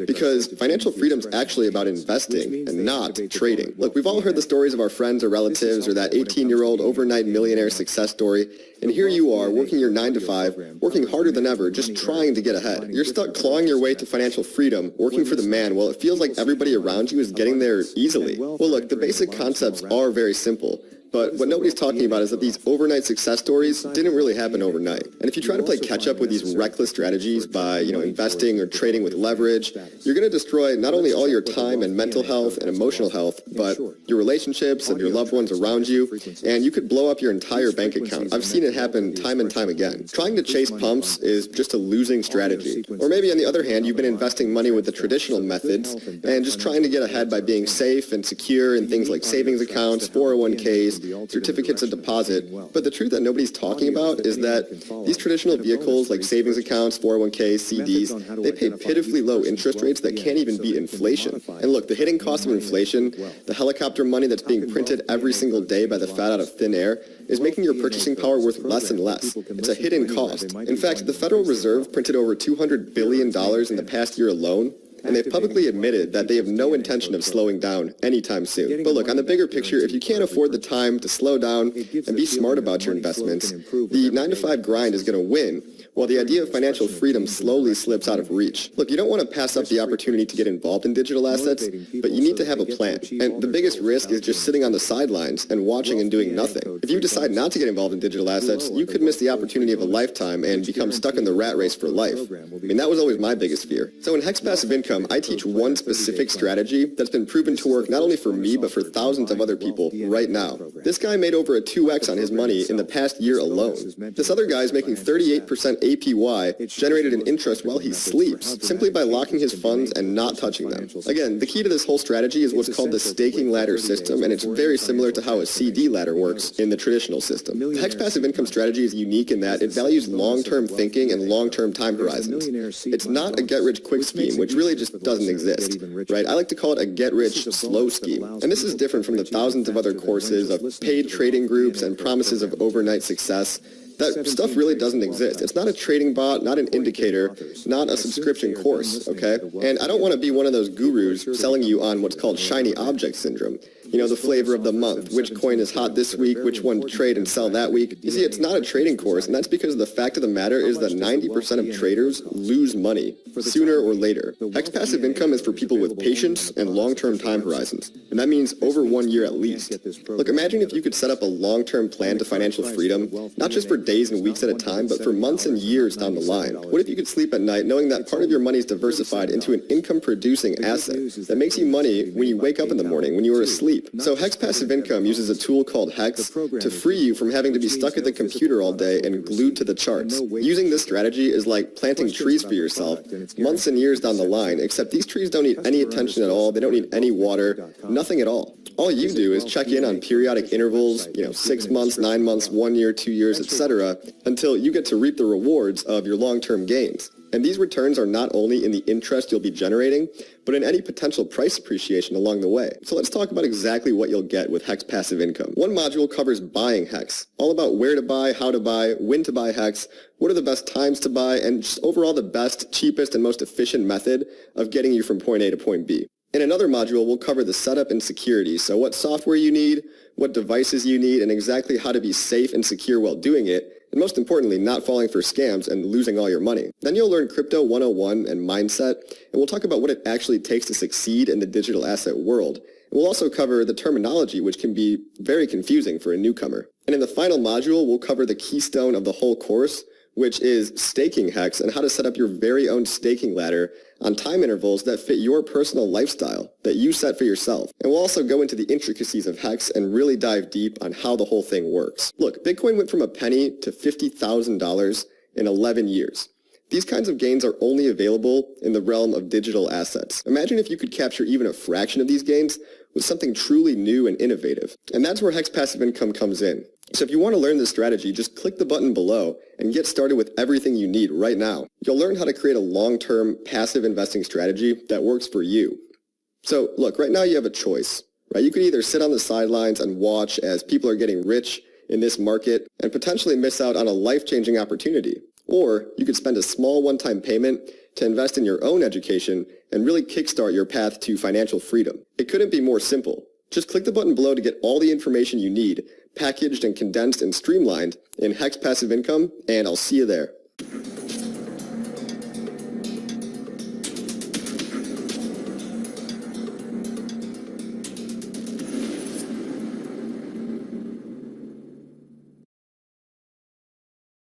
Because financial freedom is actually about investing and not trading. Look, we've all heard the stories of our friends or relatives or that 18-year-old overnight millionaire success story, and here you are working your 9-to-5, working harder than ever, just trying to get ahead. You're stuck clawing your way to financial freedom, working for the man, while it feels like everybody around you is getting there easily. Well, look, the basic concepts are very simple. But what nobody's talking about is that these overnight success stories didn't really happen overnight. And if you try to play catch up with these reckless strategies by, investing or trading with leverage, you're going to destroy not only all your time and mental health and emotional health, but your relationships and your loved ones around you, and you could blow up your entire bank account. I've seen it happen time and time again. Trying to chase pumps is just a losing strategy. Or maybe on the other hand, you've been investing money with the traditional methods and just trying to get ahead by being safe and secure in things like savings accounts, 401ks, certificates of deposit. But the truth that nobody's talking about is that these traditional vehicles like savings accounts, 401ks, CDs, they pay pitifully low interest rates that can't even beat inflation. And look, the hidden cost of inflation, the helicopter money that's being printed every single day by the fat out of thin air, is making your purchasing power worth less and less. It's a hidden cost. In fact, the Federal Reserve printed over $200 billion in the past year alone, and they've publicly admitted that they have no intention of slowing down anytime soon. But look, on the bigger picture, if you can't afford the time to slow down and be smart about your investments, the 9-to-5 grind is going to win, while the idea of financial freedom slowly slips out of reach. Look, you don't want to pass up the opportunity to get involved in digital assets, but you need to have a plan. And the biggest risk is just sitting on the sidelines and watching and doing nothing. If you decide not to get involved in digital assets, you could miss the opportunity of a lifetime and become stuck in the rat race for life. I mean, that was always my biggest fear. So in HEX Passive Income, I teach one specific strategy that's been proven to work not only for me, but for thousands of other people right now. This guy made over a 2x on his money in the past year alone. This other guy is making 38% APY generated in interest while he sleeps, simply by locking his funds and not touching them. Again, the key to this whole strategy is what's called the staking ladder system, and it's very similar to how a CD ladder works in the traditional system. The HEX Passive Income strategy is unique in that it values long-term thinking and long-term time horizons. It's not a get-rich-quick scheme, which really just doesn't exist, right? I like to call it a get-rich-slow scheme. And this is different from the thousands of other courses of paid trading groups and promises of overnight success. That stuff really doesn't exist. It's not a trading bot, not an indicator, not a subscription course, okay? And I don't want to be one of those gurus selling you on what's called shiny object syndrome. You know, the flavor of the month, which coin is hot this week, which one to trade and sell that week. You see, it's not a trading course, and that's because the fact of the matter is that 90% of traders lose money sooner or later. HEX Passive Income is for people with patience and long-term time horizons, and that means over 1 year at least. Look, imagine if you could set up a long-term plan to financial freedom, not just for days and weeks at a time, but for months and years down the line. What if you could sleep at night knowing that part of your money is diversified into an income-producing asset that makes you money when you wake up in the morning, when you are asleep? So HEX Passive Income uses a tool called HEX to free you from having to be stuck at the computer all day and glued to the charts. Using this strategy is like planting trees for yourself months and years down the line, except these trees don't need any attention at all, they don't need any water, nothing at all. All you do is check in on periodic intervals, 6 months, 9 months, 1 year, 2 years, etc., until you get to reap the rewards of your long-term gains. And these returns are not only in the interest you'll be generating, but in any potential price appreciation along the way. So let's talk about exactly what you'll get with HEX Passive Income. One module covers buying HEX, all about where to buy, how to buy, when to buy HEX, what are the best times to buy, and just overall the best, cheapest, and most efficient method of getting you from point A to point B. In another module, we'll cover the setup and security, so what software you need, what devices you need, and exactly how to be safe and secure while doing it, and most importantly, not falling for scams and losing all your money. Then you'll learn Crypto 101 and Mindset, and we'll talk about what it actually takes to succeed in the digital asset world. And we'll also cover the terminology, which can be very confusing for a newcomer. And in the final module, we'll cover the keystone of the whole course, which is staking HEX and how to set up your very own staking ladder on time intervals that fit your personal lifestyle that you set for yourself. And we'll also go into the intricacies of HEX and really dive deep on how the whole thing works. Look, Bitcoin went from a penny to $50,000 in 11 years. These kinds of gains are only available in the realm of digital assets. Imagine if you could capture even a fraction of these gains with something truly new and innovative. And that's where HEX Passive Income comes in. So if you want to learn this strategy, just click the button below and get started with everything you need right now. You'll learn how to create a long-term passive investing strategy that works for you. So look, right now you have a choice, right? You could either sit on the sidelines and watch as people are getting rich in this market and potentially miss out on a life-changing opportunity. Or you could spend a small one-time payment to invest in your own education and really kickstart your path to financial freedom. It couldn't be more simple. Just click the button below to get all the information you need, packaged and condensed and streamlined in HEX Passive Income, and I'll see you there.